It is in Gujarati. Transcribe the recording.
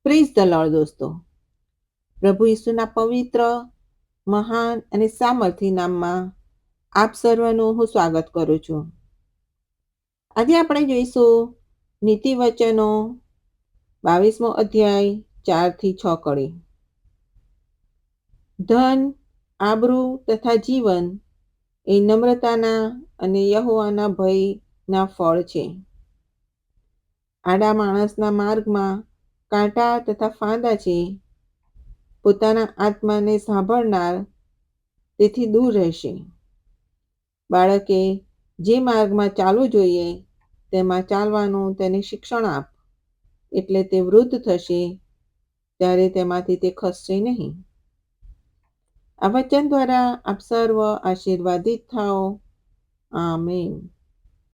પ્રેઝ ધ લોર્ડ દોસ્તો. પ્રભુ ઈસુના પવિત્ર, મહાન અને સામર્થ્ય નામમાં આપ સર્વનું હું સ્વાગત કરું છું. આજે આપણે જોઈશું નીતિ વચનો 22મો અધ્યાય 4 થી 6 કડી. ધન, આબરૂ તથા જીવન એ નમ્રતાના અને યહોવાના ભયના ફળ છે. આડા માણસના માર્ગમાં કાંટા તથા ફાંદા છે. પોતાના આત્માને સાંભળનાર તેથી દૂર રહેશે. બાળકે જે માર્ગમાં ચાલવું જોઈએ તેમાં ચાલવાનું તેને શિક્ષણ આપ, એટલે તે વૃદ્ધ થશે ત્યારે તેમાંથી તે ખસશે નહીં. આ વચન દ્વારા આપ સર્વ આશીર્વાદિત થાઓ. આમેન.